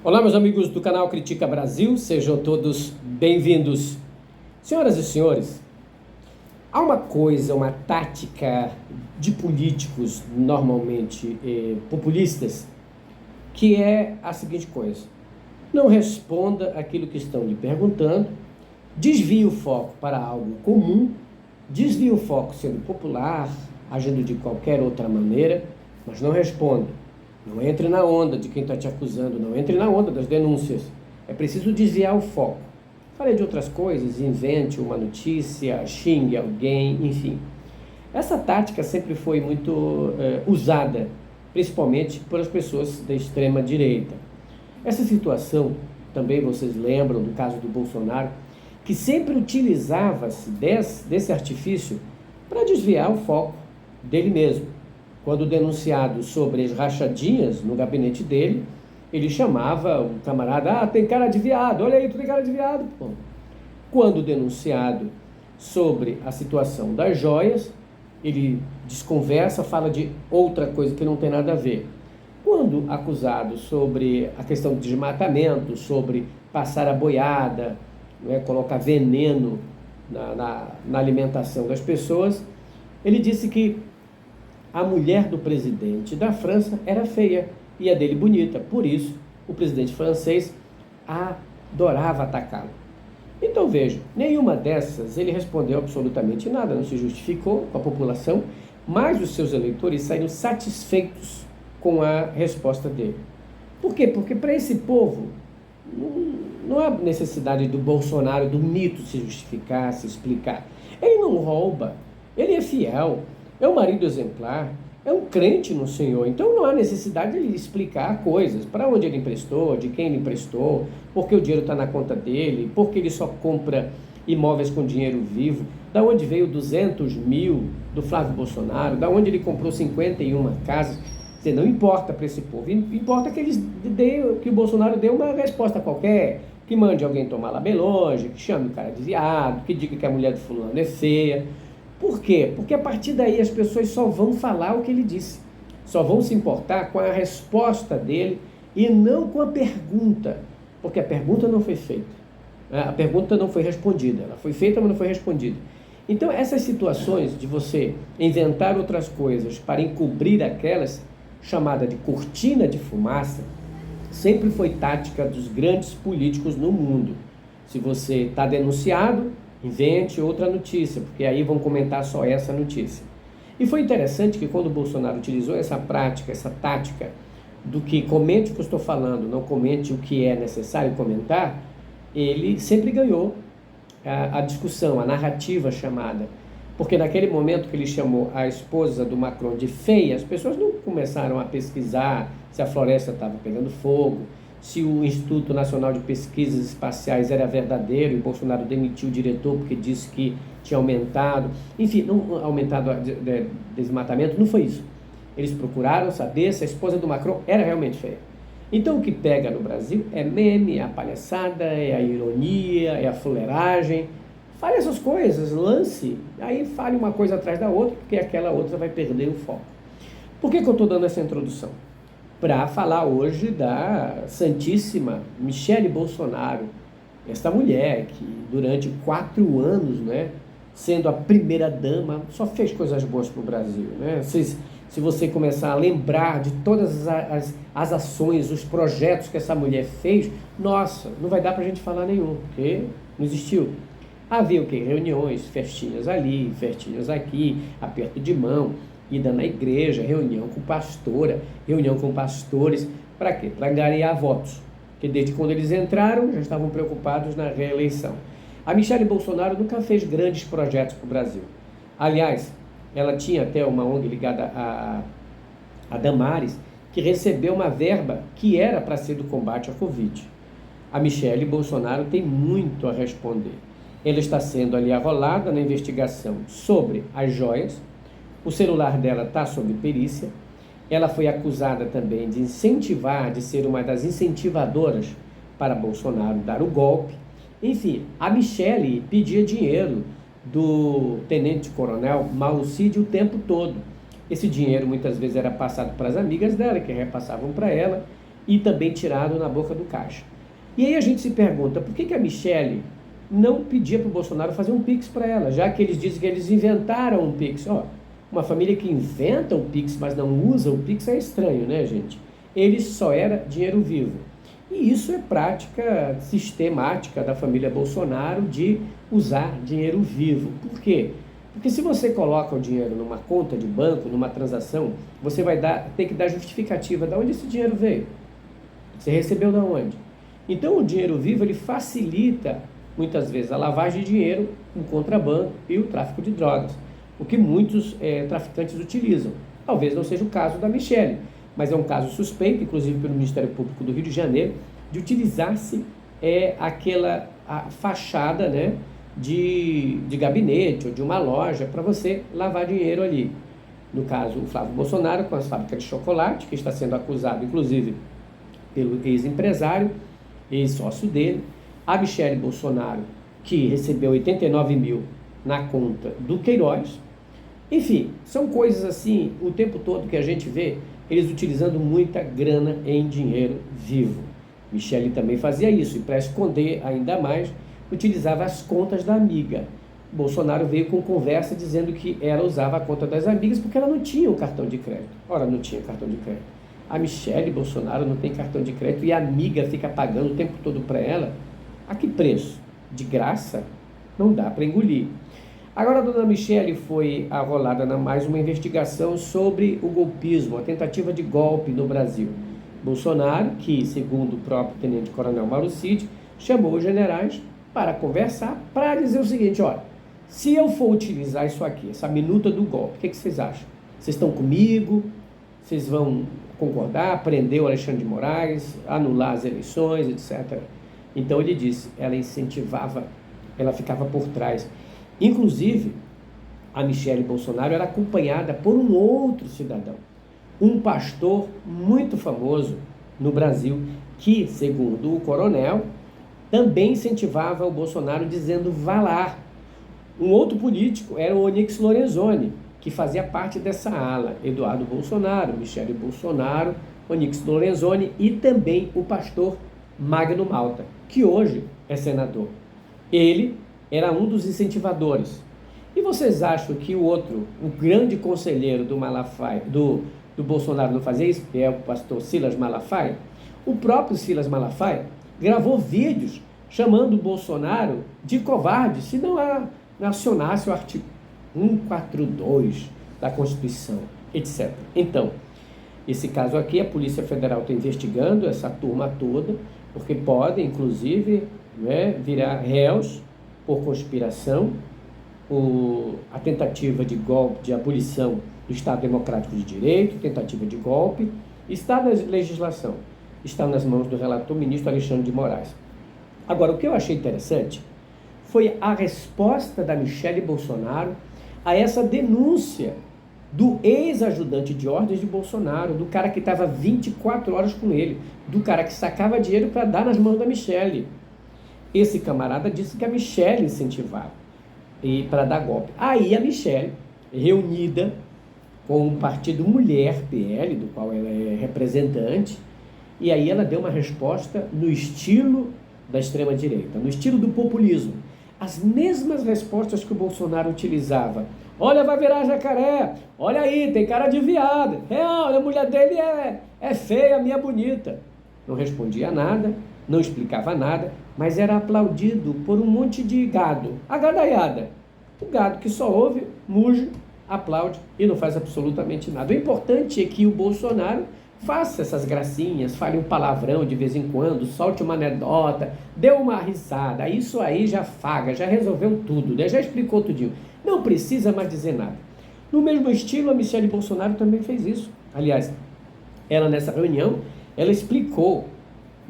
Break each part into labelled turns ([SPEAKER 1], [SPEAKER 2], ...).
[SPEAKER 1] Olá, meus amigos do canal Critica Brasil, sejam todos bem-vindos. Senhoras e senhores, há uma tática de políticos normalmente populistas, que é a seguinte coisa: não responda aquilo que estão lhe perguntando, desvie o foco para algo comum, desvie o foco sendo popular, agindo de qualquer outra maneira, mas não responda. Não entre na onda de quem está te acusando, não entre na onda das denúncias. É preciso desviar o foco. Fale de outras coisas, invente uma notícia, xingue alguém, enfim. Essa tática sempre foi muito usada, principalmente pelas pessoas da extrema-direita. Essa situação, também vocês lembram do caso do Bolsonaro, que sempre utilizava-se desse artifício para desviar o foco dele mesmo. Quando denunciado sobre as rachadinhas no gabinete dele, ele chamava o camarada: tem cara de viado, olha aí, tu tem cara de viado. Pô. Quando denunciado sobre a situação das joias, ele desconversa, fala de outra coisa que não tem nada a ver. Quando acusado sobre a questão do desmatamento, sobre passar a boiada, colocar veneno na alimentação das pessoas, ele disse que a mulher do presidente da França era feia e a dele bonita. Por isso, o presidente francês adorava atacá-lo. Então veja, nenhuma dessas ele respondeu absolutamente nada, não se justificou com a população, mas os seus eleitores saíram satisfeitos com a resposta dele. Por quê? Porque para esse povo não há necessidade do Bolsonaro, do mito, se justificar, se explicar. Ele não rouba, ele é fiel, é um marido exemplar, é um crente no Senhor. Então não há necessidade de ele explicar coisas, para onde ele emprestou, de quem ele emprestou, porque o dinheiro está na conta dele, porque ele só compra imóveis com dinheiro vivo, da onde veio 200 mil do Flávio Bolsonaro, da onde ele comprou 51 casas. Quer dizer, não importa para esse povo, importa que que o Bolsonaro dê uma resposta qualquer, que mande alguém tomar labelonge, que chame o cara de viado, que diga que a mulher do fulano é feia. Por quê? Porque a partir daí as pessoas só vão falar o que ele disse, só vão se importar com a resposta dele e não com a pergunta, porque a pergunta não foi feita, a pergunta não foi respondida, ela foi feita, mas não foi respondida. Então essas situações de você inventar outras coisas para encobrir aquelas, chamada de cortina de fumaça, sempre foi tática dos grandes políticos no mundo. Se você está denunciado, invente outra notícia, porque aí vão comentar só essa notícia. E foi interessante que quando o Bolsonaro utilizou essa prática, essa tática do que comente o que eu estou falando, não comente o que é necessário comentar, ele sempre ganhou a discussão, a narrativa chamada. Porque naquele momento que ele chamou a esposa do Macron de feia, as pessoas não começaram a pesquisar se a floresta estava pegando fogo, se o Instituto Nacional de Pesquisas Espaciais era verdadeiro e Bolsonaro demitiu o diretor porque disse que tinha aumentado, enfim, não aumentado o desmatamento, não foi isso. Eles procuraram saber se a esposa do Macron era realmente feia. Então o que pega no Brasil é meme, é a palhaçada, é a ironia, é a fuleiragem. Fale essas coisas, lance, aí fale uma coisa atrás da outra, porque aquela outra vai perder o foco. Por que eu estou dando essa introdução? Para falar hoje da Santíssima Michele Bolsonaro, esta mulher que durante 4 anos, sendo a primeira dama, só fez coisas boas para o Brasil. Se você começar a lembrar de todas as ações, os projetos que essa mulher fez, nossa, não vai dar para a gente falar nenhum, porque não existiu. Havia o quê? Reuniões, festinhas ali, festinhas aqui, aperto de mão, ida na igreja, reunião com pastora, reunião com pastores. Para quê? Para angariar votos. Porque desde quando eles entraram, já estavam preocupados na reeleição. A Michele Bolsonaro nunca fez grandes projetos para o Brasil. Aliás, ela tinha até uma ONG ligada a Damares, que recebeu uma verba que era para ser do combate à Covid. A Michele Bolsonaro tem muito a responder. Ela está sendo ali arrolada na investigação sobre as joias, o celular dela está sob perícia, ela foi acusada também de incentivar, de ser uma das incentivadoras para Bolsonaro dar o golpe. Enfim, a Michele pedia dinheiro do tenente-coronel Mauro Cid o tempo todo. Esse dinheiro muitas vezes era passado para as amigas dela, que repassavam para ela, e também tirado na boca do caixa. E aí a gente se pergunta, por que a Michelle não pedia para o Bolsonaro fazer um Pix para ela, já que eles dizem que eles inventaram um Pix? Uma família que inventa o Pix, mas não usa o Pix é estranho, né, gente? Ele só era dinheiro vivo. E isso é prática sistemática da família Bolsonaro de usar dinheiro vivo. Por quê? Porque se você coloca o dinheiro numa conta de banco, numa transação, você vai ter que dar justificativa de onde esse dinheiro veio. Você recebeu de onde? Então o dinheiro vivo ele facilita muitas vezes a lavagem de dinheiro, o contrabando e o tráfico de drogas, o que muitos traficantes utilizam. Talvez não seja o caso da Michelle, mas é um caso suspeito, inclusive pelo Ministério Público do Rio de Janeiro, de utilizar-se aquela fachada, né, de gabinete ou de uma loja para você lavar dinheiro ali. No caso, o Flávio Bolsonaro com as fábricas de chocolate, que está sendo acusado, inclusive, pelo ex-empresário, ex-sócio dele. A Michelle Bolsonaro, que recebeu 89 mil na conta do Queiroz. Enfim, são coisas assim, o tempo todo que a gente vê, eles utilizando muita grana em dinheiro vivo. Michelle também fazia isso, e para esconder ainda mais, utilizava as contas da amiga. Bolsonaro veio com conversa dizendo que ela usava a conta das amigas porque ela não tinha o cartão de crédito. Ora, não tinha cartão de crédito. A Michelle Bolsonaro não tem cartão de crédito e a amiga fica pagando o tempo todo para ela. A que preço? De graça? Não dá para engolir. Agora a dona Michelle foi arrolada na mais uma investigação sobre o golpismo, a tentativa de golpe no Brasil. Bolsonaro, que segundo o próprio tenente-coronel Mauro Cid, chamou os generais para conversar, para dizer o seguinte: olha, se eu for utilizar isso aqui, essa minuta do golpe, o que vocês acham? Vocês estão comigo? Vocês vão concordar, prender o Alexandre de Moraes, anular as eleições, etc. Então ele disse, ela incentivava, ela ficava por trás. Inclusive, a Michelle Bolsonaro era acompanhada por um outro cidadão, um pastor muito famoso no Brasil, que, segundo o coronel, também incentivava o Bolsonaro dizendo vá lá. Um outro político era o Onyx Lorenzoni, que fazia parte dessa ala, Eduardo Bolsonaro, Michelle Bolsonaro, Onyx Lorenzoni e também o pastor Magno Malta, que hoje é senador. Ele era um dos incentivadores. E vocês acham que o outro, o grande conselheiro do Malafaia, do Bolsonaro não fazia isso, que é o pastor Silas Malafaia? O próprio Silas Malafaia gravou vídeos chamando o Bolsonaro de covarde se não acionasse o artigo 142 da Constituição, etc. Então, esse caso aqui, a Polícia Federal está investigando essa turma toda, porque podem, inclusive, virar réus por conspiração, a tentativa de golpe, de abolição do Estado Democrático de Direito, tentativa de golpe, está na legislação, está nas mãos do relator ministro Alexandre de Moraes. Agora, o que eu achei interessante foi a resposta da Michelle Bolsonaro a essa denúncia do ex-ajudante de ordens de Bolsonaro, do cara que estava 24 horas com ele, do cara que sacava dinheiro para dar nas mãos da Michelle. Esse camarada disse que a Michelle incentivava para dar golpe. Aí a Michelle, reunida com o Partido Mulher, PL, do qual ela é representante, e aí ela deu uma resposta no estilo da extrema-direita, no estilo do populismo. As mesmas respostas que o Bolsonaro utilizava. Olha, vai virar jacaré. Olha aí, tem cara de viado. Olha, a mulher dele é feia, a minha bonita. Não respondia nada, não explicava nada, mas era aplaudido por um monte de gado. A gadaiada. O gado que só ouve, muge, aplaude e não faz absolutamente nada. O importante é que o Bolsonaro faça essas gracinhas, fale um palavrão de vez em quando, solte uma anedota, dê uma risada. Isso aí já faga, já resolveu tudo, já explicou tudinho. Não precisa mais dizer nada. No mesmo estilo, a Michelle Bolsonaro também fez isso. Aliás, ela nessa reunião, ela explicou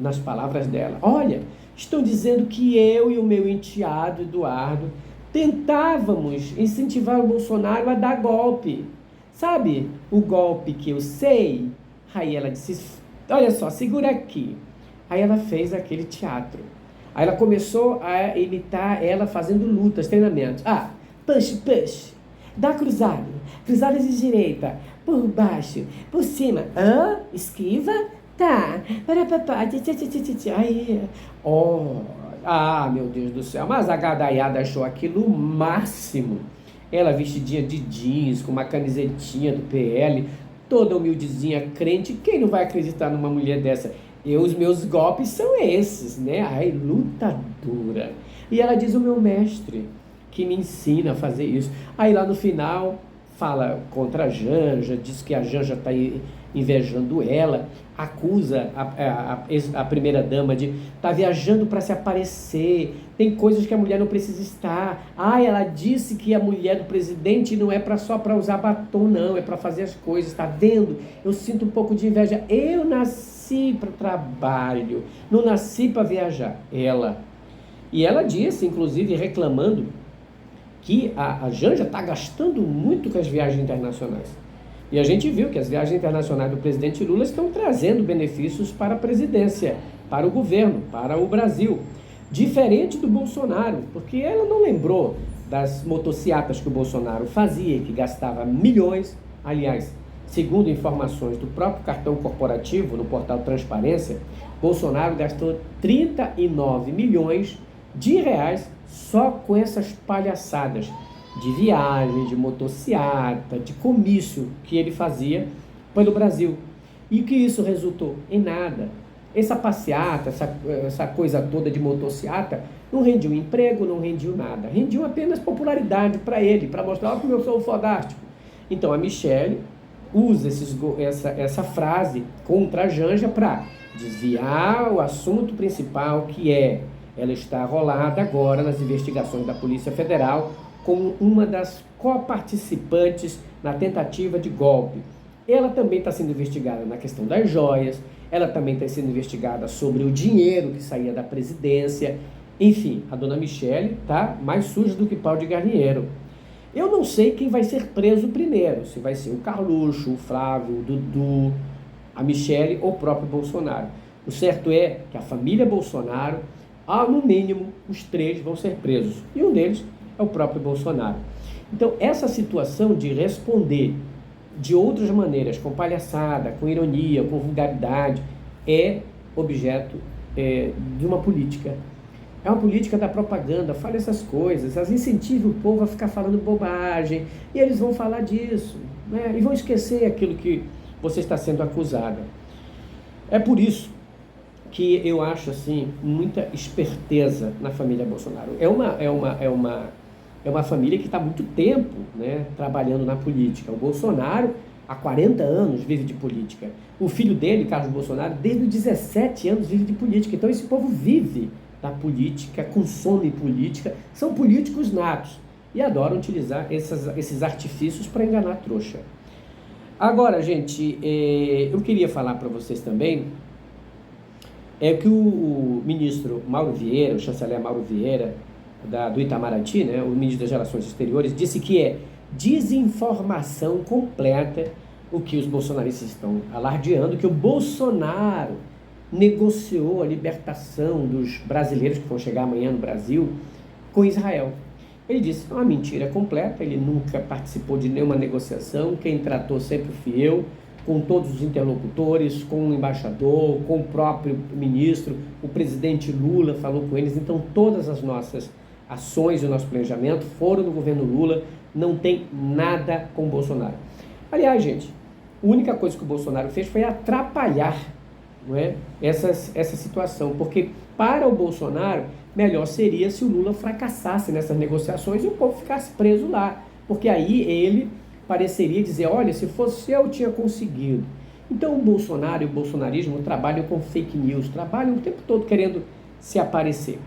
[SPEAKER 1] nas palavras dela: olha, estão dizendo que eu e o meu enteado Eduardo tentávamos incentivar o Bolsonaro a dar golpe. Sabe o golpe que eu sei? Aí ela disse, olha só, segura aqui. Aí ela fez aquele teatro. Aí ela começou a imitar ela fazendo lutas, treinamentos. Push, dá cruzado, cruzada de direita, por baixo, por cima, esquiva, Tá, para papá, aí, ó, meu Deus do céu, mas a gadaiada achou aquilo o máximo. Ela vestidinha de jeans, com uma camisetinha do PL, toda humildezinha, crente, quem não vai acreditar numa mulher dessa? Os meus golpes são esses, né? Ai, lutadora. E ela diz, o meu mestre, que me ensina a fazer isso. Aí lá no final, fala contra a Janja, diz que a Janja está invejando ela, acusa a primeira-dama de estar viajando para se aparecer, tem coisas que a mulher não precisa estar. Ela disse que a mulher do presidente não é só para usar batom, não, é para fazer as coisas, tá vendo? Eu sinto um pouco de inveja. Eu nasci para trabalho, não nasci para viajar. E ela disse, inclusive, reclamando que a Janja está gastando muito com as viagens internacionais. E a gente viu que as viagens internacionais do presidente Lula estão trazendo benefícios para a presidência, para o governo, para o Brasil. Diferente do Bolsonaro, porque ela não lembrou das motocicletas que o Bolsonaro fazia, que gastava milhões. Aliás, segundo informações do próprio cartão corporativo no portal Transparência, Bolsonaro gastou 39 milhões de reais só com essas palhaçadas de viagem, de motociata, de comício que ele fazia pelo Brasil. E o que isso resultou? Em nada. Essa passeata, essa coisa toda de motociata, não rendiu emprego, não rendiu nada. Rendiu apenas popularidade para ele, para mostrar como eu sou fodástico. Então a Michelle usa essa frase contra a Janja para desviar o assunto principal, que é ela está arrolada agora nas investigações da Polícia Federal como uma das coparticipantes na tentativa de golpe. Ela também está sendo investigada na questão das joias, ela também está sendo investigada sobre o dinheiro que saía da presidência. Enfim, a dona Michelle está mais suja do que pau de galinheiro. Eu não sei quem vai ser preso primeiro, se vai ser o Carluxo, o Flávio, o Dudu, a Michelle ou o próprio Bolsonaro. O certo é que a família Bolsonaro, no mínimo, os 3 vão ser presos. E um deles é o próprio Bolsonaro. Então, essa situação de responder de outras maneiras, com palhaçada, com ironia, com vulgaridade, é objeto de uma política. É uma política da propaganda, fala essas coisas, elas incentivam o povo a ficar falando bobagem, e eles vão falar disso, né? E vão esquecer aquilo que você está sendo acusada. É por isso que eu acho assim muita esperteza na família Bolsonaro. É uma família que está há muito tempo, né, trabalhando na política. O Bolsonaro, há 40 anos, vive de política. O filho dele, Carlos Bolsonaro, desde os 17 anos vive de política. Então esse povo vive da política, consome política, são políticos natos e adoram utilizar esses artifícios para enganar a trouxa. Agora, gente, eu queria falar para vocês também que o ministro Mauro Vieira, o chanceler Mauro Vieira, do Itamaraty, né, o ministro das Relações Exteriores, disse que é desinformação completa o que os bolsonaristas estão alardeando, que o Bolsonaro negociou a libertação dos brasileiros que vão chegar amanhã no Brasil com Israel. Ele disse que é uma mentira completa, ele nunca participou de nenhuma negociação, quem tratou sempre fui eu, com todos os interlocutores, com o embaixador, com o próprio ministro, o presidente Lula falou com eles, então todas as nossas ações e o nosso planejamento foram do governo Lula, não tem nada com o Bolsonaro. Aliás, gente, a única coisa que o Bolsonaro fez foi atrapalhar, não é, essa situação, porque para o Bolsonaro, melhor seria se o Lula fracassasse nessas negociações e o povo ficasse preso lá, porque aí ele pareceria dizer, olha, se fosse eu tinha conseguido. Então o Bolsonaro e o bolsonarismo trabalham com fake news, trabalham o tempo todo querendo se aparecer.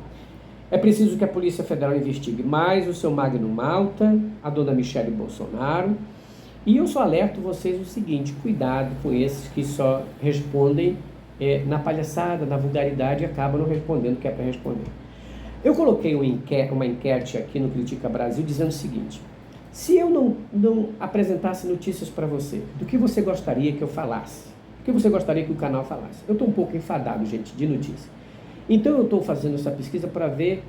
[SPEAKER 1] É preciso que a Polícia Federal investigue mais o seu Magno Malta, a dona Michelle Bolsonaro, e eu só alerto vocês o seguinte, cuidado com esses que só respondem na palhaçada, na vulgaridade e acabam não respondendo o que é para responder. Eu coloquei uma enquete aqui no Critica Brasil dizendo o seguinte, se eu não apresentasse notícias para você, do que você gostaria que eu falasse? O que você gostaria que o canal falasse? Eu estou um pouco enfadado, gente, de notícia. Então eu estou fazendo essa pesquisa para ver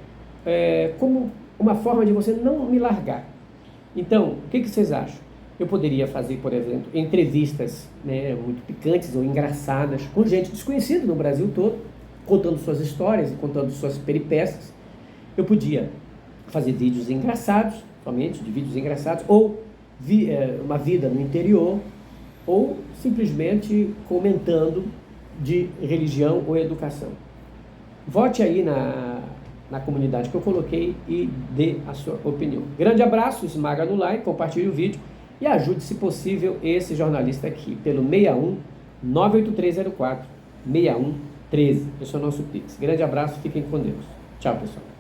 [SPEAKER 1] como uma forma de você não me largar. Então, o que vocês acham? Eu poderia fazer, por exemplo, entrevistas, né, muito picantes ou engraçadas com gente desconhecida no Brasil todo, contando suas histórias e contando suas peripécias. Eu podia fazer vídeos engraçados, somente de vídeos engraçados, ou uma vida no interior, ou simplesmente comentando de religião ou educação. Vote aí na comunidade que eu coloquei e dê a sua opinião. Grande abraço, esmaga no like, compartilhe o vídeo e ajude, se possível, esse jornalista aqui, pelo 61 98304 6113. Esse é o nosso Pix. Grande abraço, fiquem com Deus. Tchau, pessoal.